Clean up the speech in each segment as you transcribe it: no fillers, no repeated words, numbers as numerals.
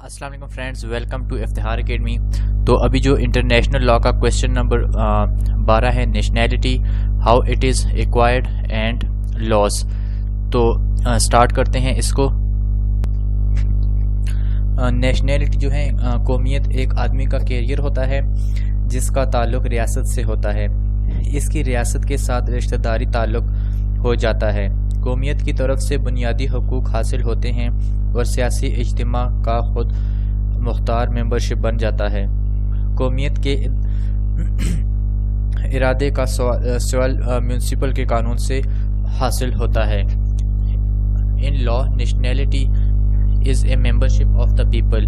अस्सलाम वालेकुम friends, welcome to Iftikhar academy. तो अभी जो इंटरनेशनल लॉ का क्वेश्चन नंबर 12 है, nationality, how it is acquired and loss. तो स्टार्ट करते हैं इसको। नेशनैलिटी जो है, कौमियत एक आदमी का कैरियर होता है जिसका ताल्लुक़ रियासत से होता है। इसकी रियासत के साथ रिश्तेदारी ताल्लुक़ हो जाता है। कौमियत की तरफ से बुनियादी हकूक़ हासिल होते हैं और सियासी इज्तिमा का खुद मुख्तार मेंबरशिप बन जाता है। कौमियत के इरादे का सवाल म्यूनसिपल के कानून से हासिल होता है। In law, nationality is a membership of the people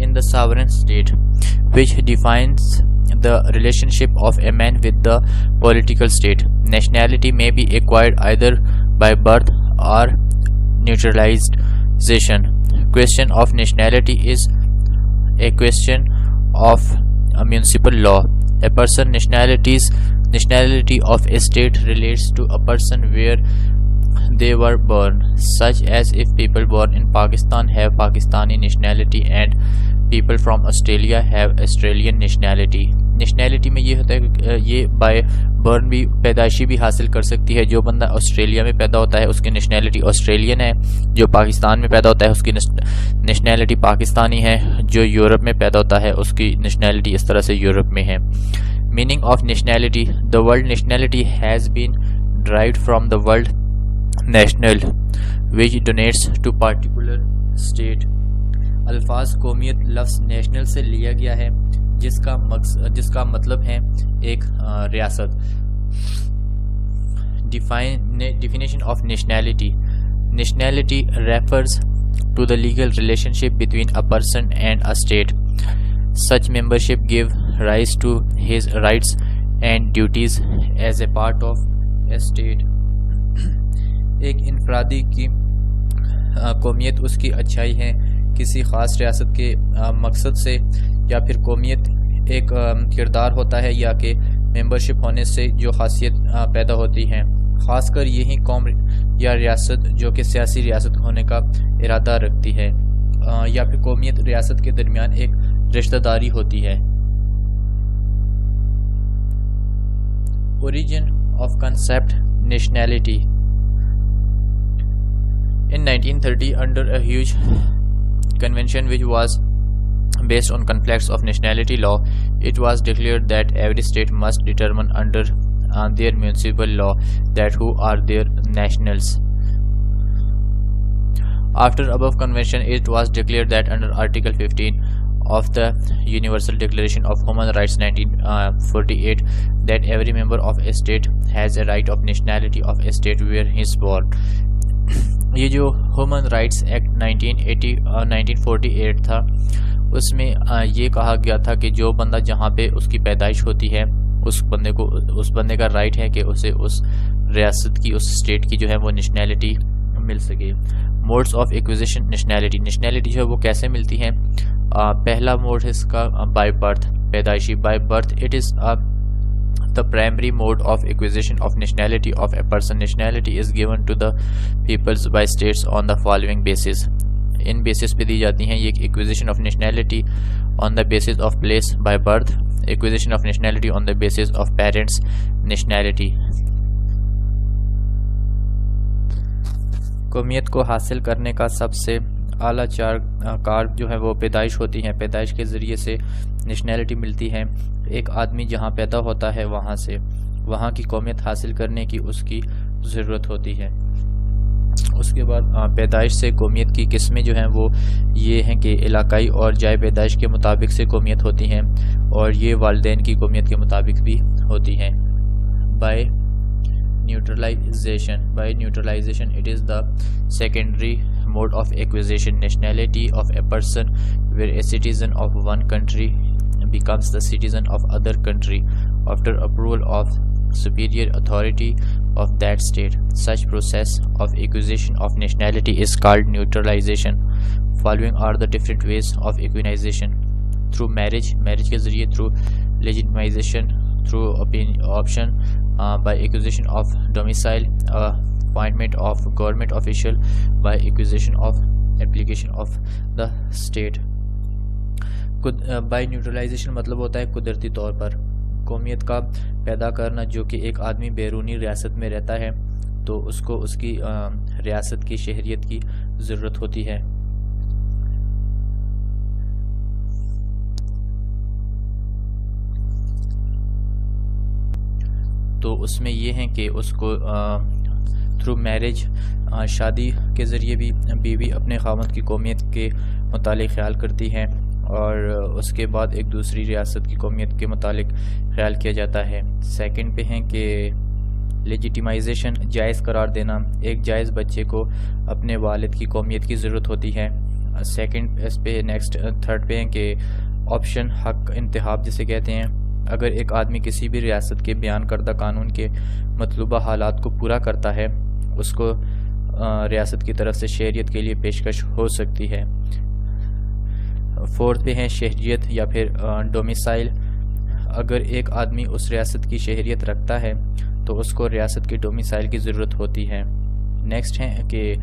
in the sovereign state, which defines the relationship of a man with the political state. Nationality may be acquired either by birth or naturalization. Question of nationality is a question of a municipal law. A person nationality of a state relates to a person where they were born, such as if people born in Pakistan have Pakistani nationality and people from Australia have Australian nationality. Nationality में ये होता है कि ये bye burn भी, पैदाइशी भी हासिल कर सकती है। जो बंदा ऑस्ट्रेलिया में पैदा होता है उसकी नेशनैलिटी ऑस्ट्रेलियन है, जो पाकिस्तान में पैदा होता है उसकी नेशनैलिटी पाकिस्तानी है, जो यूरोप में पैदा होता है उसकी नेशनैलिटी इस तरह से यूरोप में है। Meaning of nationality, the word nationality has been derived from the word national which donates to particular state. अल्फाज कौमियत लफ्ज़ नेशनल से लिया गया है जिसका मतलब है एक रियासत। Definition of nationality. Nationality refers to the legal relationship between a person and a state. Such membership give rise to his rights and duties as a part of a state. एक इनफरादी की कौमियत उसकी अच्छाई है किसी ख़ास रियासत के मकसद से, या फिर कौमियत एक किरदार होता है या कि मेंबरशिप होने से जो खासियत पैदा होती है। ख़ासकर यही कौम या रियासत जो कि सियासी रियासत होने का इरादा रखती है, या फिर कौमियत रियासत के दरमियान एक रिश्तेदारी होती है। Origin of concept nationality. In 1930, under a huge convention which was based on complex of nationality law, it was declared that every state must determine under their municipal law that who are their nationals. After above convention, it was declared that under Article 15 of the Universal Declaration of Human Rights 1948 that every member of a state has a right of nationality of a state where he is born. ये जो human rights act 1948 था उसमें ये कहा गया था कि जो बंदा जहाँ पे उसकी पैदाइश होती है उस बंदे का राइट है कि उसे उस रियासत की, उस स्टेट की जो है वो नेशनैलिटी मिल सके। मोड्स ऑफ एक्विजिशन नेशनैलिटी जो है वो कैसे मिलती हैं? पहला मोड है इसका बाय बर्थ, पैदाइशी। By birth it is the primary mode of acquisition of nationality of a person. Nationality is given to the peoples by states on the following basis. In basis पे दी जाती हैं ये acquisition of nationality on the basis of place by birth, acquisition of nationality on the basis of parents nationality. कौमियत को हासिल करने का सबसे आला चार कार जो है वो पैदाइश होती हैं। पैदाइश के ज़रिए से नेशनैलिटी मिलती है। एक आदमी जहाँ पैदा होता है वहाँ से वहाँ की कौमियत हासिल करने की उसकी ज़रूरत होती है। उसके बाद पैदाइश से कौमियत की किस्में जो हैं वो ये हैं कि इलाकाई और जाए पैदाइश के मुताबिक से कौमियत होती हैं, और ये वालिदैन की कौमियत के मुताबिक भी होती हैं। By naturalisation it is the secondary mode of acquisition. Nationality of a person where a citizen of one country becomes the citizen of other country after approval of superior authority of that state. Such process of acquisition of nationality is called neutralization. Following are the different ways of equinization: through marriage के ज़रिए, through legitimization, through option, by acquisition of domicile, appointment of government official, by acquisition of application of the state. By naturalisation मतलब होता है कुदरती तौर पर कौमियत का पैदा करना, जो कि एक आदमी बैरूनी रियासत में रहता है तो उसको उसकी रियासत की शहरियत की ज़रूरत होती है। तो उसमें ये है कि उसको थ्रू मैरिज शादी के ज़रिए भी बीवी अपने खामद की कौमियत के मुतालिक ख्याल करती है और उसके बाद एक दूसरी रियासत की कौमियत के मुतालिक ख्याल किया जाता है। सेकंड पे है कि लेजिटिमाइजेशन, जायज़ करार देना, एक जायज़ बच्चे को अपने वालिद की कौमियत की ज़रूरत होती है। सेकंड इस पे नेक्स्ट थर्ड पे है कि ऑप्शन, हक इंतखाब जिसे कहते हैं, अगर एक आदमी किसी भी रियासत के बयान करदा कानून के मतलूबा हालात को पूरा करता है उसको रियासत की तरफ से शहरियत के लिए पेशकश हो सकती है। फोर्थ पे है शहरियत या फिर डोमिसाइल, अगर एक आदमी उस रियासत की शहरियत रखता है तो उसको रियासत की डोमिसाइल की ज़रूरत होती है। नेक्स्ट है कि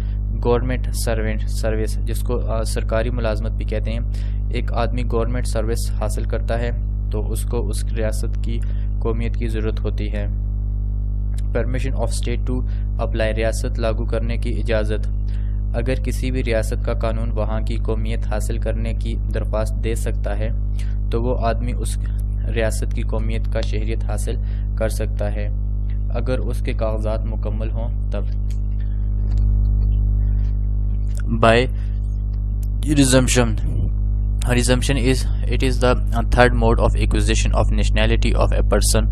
गवर्नमेंट सर्वेंट सर्विस, जिसको सरकारी मुलाजमत भी कहते हैं, एक आदमी गवर्नमेंट सर्विस हासिल करता है तो उसको उस रियासत की कौमियत की ज़रूरत होती है। Permission of state to apply, रियासत लागू करने की इजाज़त, अगर किसी भी रियासत का कानून वहाँ की कौमियत हासिल करने की दरख्वास्त दे सकता है तो वो आदमी उस रियासत की कौमियत का शहरियत हासिल कर सकता है अगर उसके कागजात मुकम्मल हों तब। By resumption it is the third mode of acquisition of nationality of a person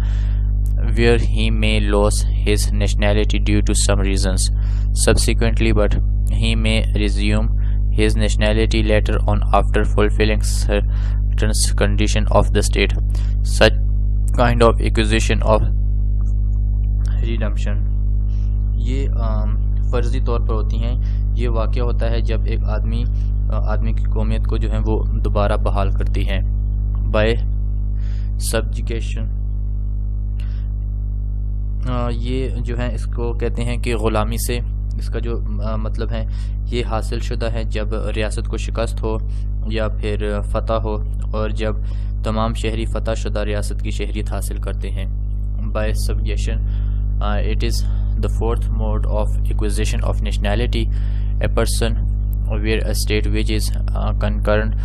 where he may lose his nationality due to some reasons subsequently, but he may resume his nationality later on after fulfilling certain conditions of the state. Such kind of acquisition of redemption ये फर्जी तौर पर होती हैं। ये वाक़या होता है जब एक आदमी की कौमियत को जो है वो दोबारा बहाल करती है। बाय सब्जुगेशन, ये जो है इसको कहते हैं कि ग़ुलामी से, इसका जो मतलब है ये हासिल शुदा है जब रियासत को शिकस्त हो या फिर फ़तह हो और जब तमाम शहरी फ़तह शुदा रियासत की शहरियत हासिल करते हैं। By subjugation it is the fourth mode of acquisition of nationality, a person where a state which is concerned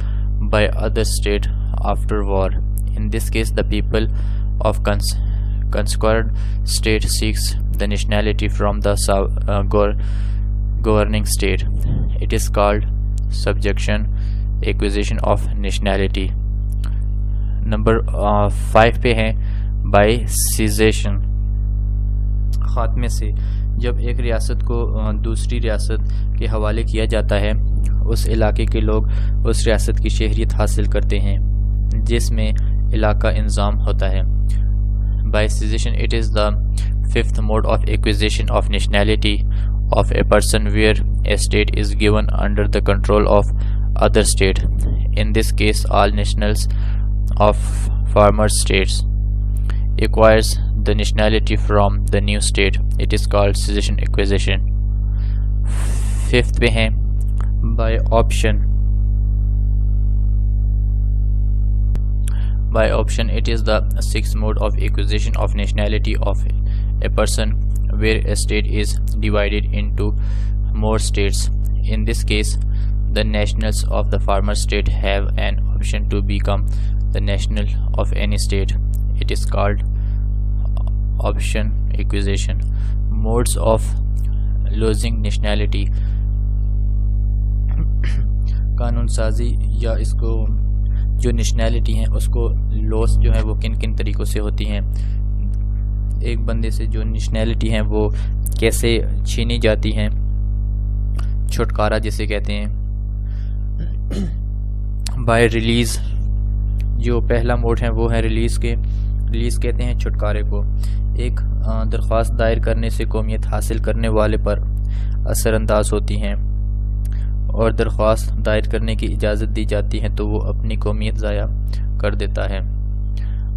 by other state after war. In this case, the people of conquered state seeks the nationality from the governing state. It is called subjection, acquisition of nationality. Number 5 पे है by cessation, खात्मे से, जब एक रियासत को दूसरी रियासत के हवाले किया जाता है उस इलाके के लोग उस रियासत की शहरियत हासिल करते हैं जिसमें इलाका इंजाम होता है। By cession it is the fifth mode of acquisition of nationality of a person where a state is given under the control of other state. In this case, all nationals of former states acquires the nationality from the new state. It is called cessation acquisition. Fifth पे है by option. By option, it is the sixth mode of acquisition of nationality of a person where a state is divided into more states. In this case, the nationals of the former state have an option to become the national of any state. It is called option acquisition. Modes of losing nationality. कानून साजी या इसको जो nationality है उसको loss जो है वो किन किन तरीक़ों से होती हैं, एक बंदे से जो नेशनैलिटी है वो कैसे छीनी जाती हैं, छुटकारा जिसे कहते हैं। बाय रिलीज़, जो पहला मोड है वो है रिलीज़ कहते हैं छुटकारे को। एक दरख्वास्त दायर करने से कौमियत हासिल करने वाले पर असरअंदाज होती हैं और दरख्वास्त दायर करने की इजाज़त दी जाती है तो वो अपनी कौमियत ज़ाया कर देता है।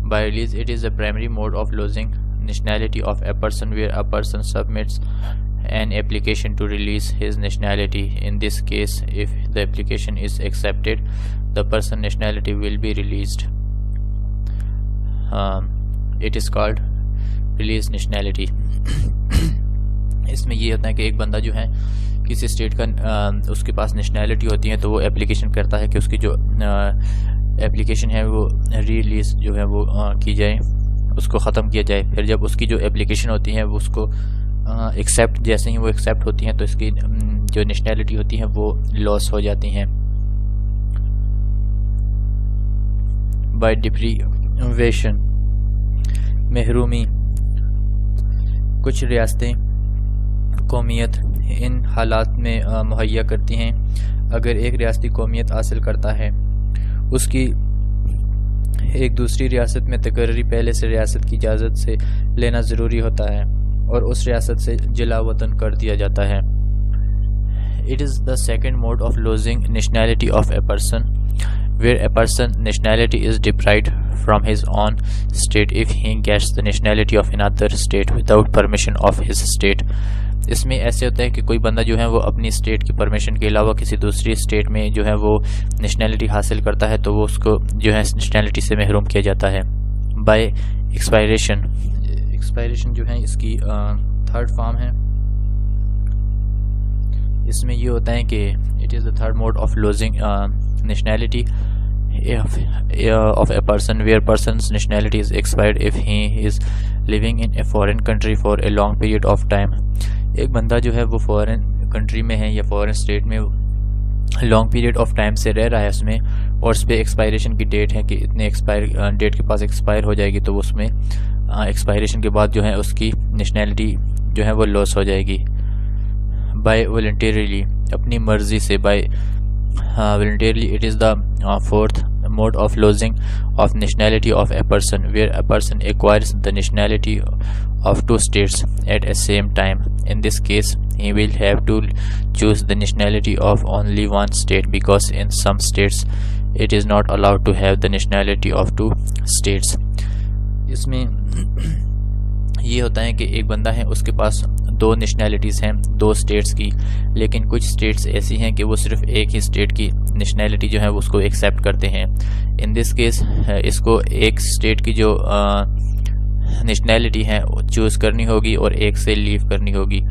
By release, it is the primary mode of losing nationality of a person where a person submits an application to release his nationality. In this case, if the application is accepted, the person nationality will be released. It is called release nationality. इसमें ये होता है कि एक बंदा जो है किसी स्टेट का उसके पास नेशनैलिटी होती है, तो वो एप्लीकेशन करता है कि उसकी जो एप्लीकेशन है वो रिलीज़ जो है वो की जाए, उसको ख़त्म किया जाए। फिर जब उसकी जो एप्लीकेशन होती है वो उसको एक्सेप्ट, जैसे ही वो एक्सेप्ट होती हैं तो इसकी जो नेशनैलिटी होती है वो लॉस हो जाती हैं। बाय डिप्रीवेशन, महरूमी। कुछ रियासतें कौमियत इन हालात में मुहैया करती हैं। अगर एक रियासती कौमियत हासिल करता है, उसकी एक दूसरी रियासत में तकर्री पहले से रियासत की इजाज़त से लेना ज़रूरी होता है और उस रियासत से जिला वतन कर दिया जाता है। It is the second mode of losing nationality of a person, where a person nationality is deprived from his own state if he gets the nationality of another state without permission of his state. इसमें ऐसे होता है कि कोई बंदा जो है वो अपनी स्टेट की परमिशन के अलावा किसी दूसरी स्टेट में जो है वो नेशनैलिटी हासिल करता है, तो वो उसको जो है नेशनैलिटी से महरूम किया जाता है। बाय एक्सपायरेशन, एक्सपायरेशन जो है इसकी थर्ड फॉर्म है। इसमें ये होता है कि it is the third mode of losing nationality of a person, where person's nationality is expired if he is living in a foreign country for a long period of time. एक बंदा जो है वो फॉरेन कंट्री में है या foreign state में long period of time से रह रहा है उसमें, और उस पर एक्सपायरेशन की डेट है कि इतने एक्सपायर डेट के पास एक्सपायर हो जाएगी, तो उसमें एक्सपायरेशन के बाद जो है उसकी नेशनैलिटी जो है वो लॉस हो जाएगी। बाय वॉलंटरीली, अपनी मर्जी से। By voluntarily, it is the fourth mode of losing of nationality of a person, where a person acquires the nationality of two states at a same time. In this case, he will have to choose the nationality of only one state, because in some states it is not allowed to have the nationality of two states. इसमें ये होता है कि एक बंदा है उसके पास दो नेशनैलिटीज़ हैं दो स्टेट्स की, लेकिन कुछ स्टेट्स ऐसी हैं कि वो सिर्फ एक ही स्टेट की नेशनैलिटी जो है वो उसको एक्सेप्ट करते हैं। इन दिस केस इसको एक स्टेट की जो नेशनैलिटी है चूज़ करनी होगी और एक से लीव करनी होगी।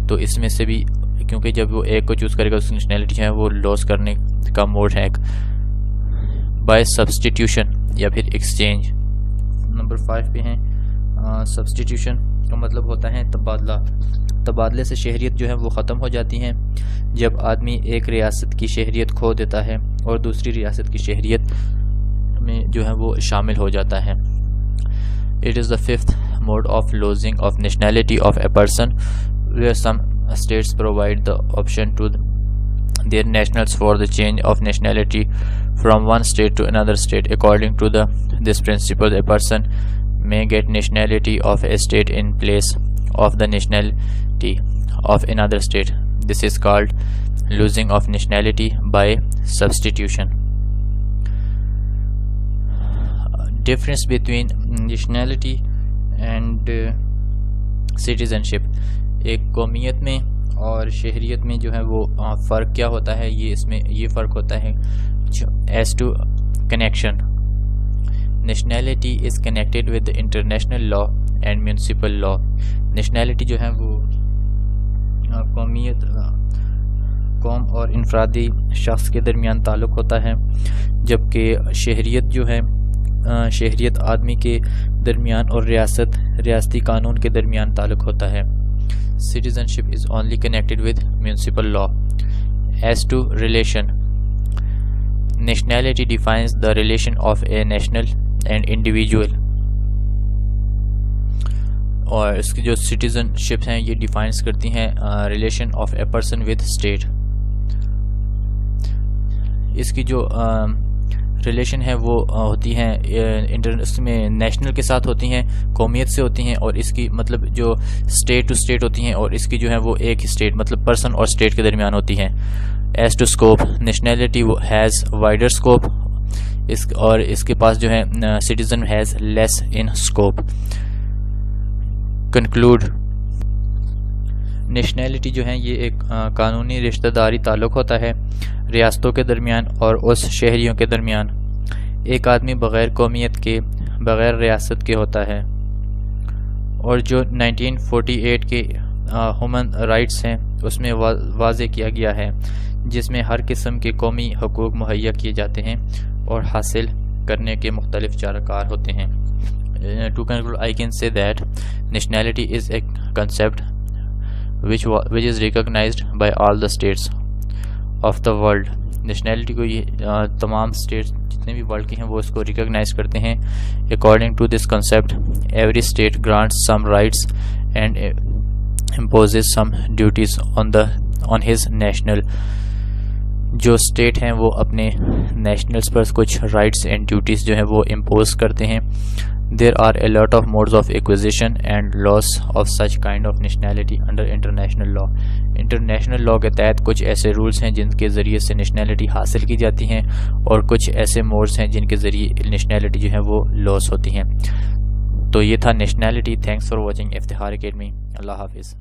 तो इसमें से भी, क्योंकि जब वो एक को चूज़ करेगा उसकी नेशनैलिटी है वो लॉस करने का मोड है। बाय सब्सटीट्यूशन या फिर एक्सचेंज, नंबर 5 पे हैं। सब्सटीट्यूशन का मतलब होता है तबादला। तबादले से शहरियत जो है वो ख़त्म हो जाती हैं जब आदमी एक रियासत की शहरियत खो देता है और दूसरी रियासत की शहरियत में जो है वो शामिल हो जाता है। It is the fifth mode of losing of nationality of a person, where some states provide the option to their nationals for the change of nationality from one state to another state. According to this principle, a person may get nationality of a state in place of the nationality of another state. This is called losing of nationality by substitution. Difference between nationality and citizenship. एक कौमियत में और शहरियत में जो है वो फ़र्क क्या होता है, ये इसमें ये फ़र्क होता है as to connection. Nationality is connected with the international law and municipal law. Nationality जो है वो कौमियत, कौम और इनफरादी शख्स के दरमियान ताल्लुक़ होता है, जबकि शहरियत जो है शहरियत आदमी के दरमियान और रियासती कानून के दरमियान ताल्लुक़ होता है। Citizenship is only connected with municipal law. As to relation, nationality defines the relation of a national and individual. और इसकी जो citizenship हैं ये डिफाइंस करती हैं relation of a person with state. इसकी जो रिलेशन है वो होती हैं इसमें नेशनल के साथ होती हैं, कौमियत से होती हैं, और इसकी मतलब जो स्टेट टू स्टेट होती हैं, और इसकी जो है वो एक स्टेट मतलब पर्सन और स्टेट के दरमियान होती हैं। As to scope, nationality has wider scope, और इसके पास जो है citizen has less in scope. Conclude, nationality जो है ये एक कानूनी रिश्तेदारी ताल्लुक़ होता है रियासतों के दरमियान और उस शहरियों के दरमियान। एक आदमी बग़ैर कौमियत के, बग़ैर रियासत के होता है। और जो 1948 के ह्यूमन राइट्स हैं उसमें वाज़े किया गया है, जिसमें हर किस्म के कौमी हकूक़ मुहैया किए जाते हैं और हासिल करने के मुख्तलिफ चाराकार होते हैं। To conclude, I can say that nationality is a concept which is recognized by all the states of the world. Nationality को ये तमाम स्टेट्स जितने भी वर्ल्ड के हैं वो इसको रिकॉग्नाइज करते हैं। According to this concept every state grants some rights and imposes some duties on his national. जो स्टेट हैं वो अपने नेशनल्स पर कुछ राइट्स एंड ड्यूटीज़ जो हैं वो इम्पोज करते हैं। There are a lot of modes of acquisition and loss of such kind of nationality under international law. International law के तहत कुछ ऐसे रूल्स हैं जिनके ज़रिए से नेशनैलिटी हासिल की जाती हैं और कुछ ऐसे मोड्स हैं जिनके ज़रिए नेशनैलिटी जो है वो लॉस होती हैं। तो ये था nationality. Thanks for watching Iftikhar academy. अल्लाह हाफिज़।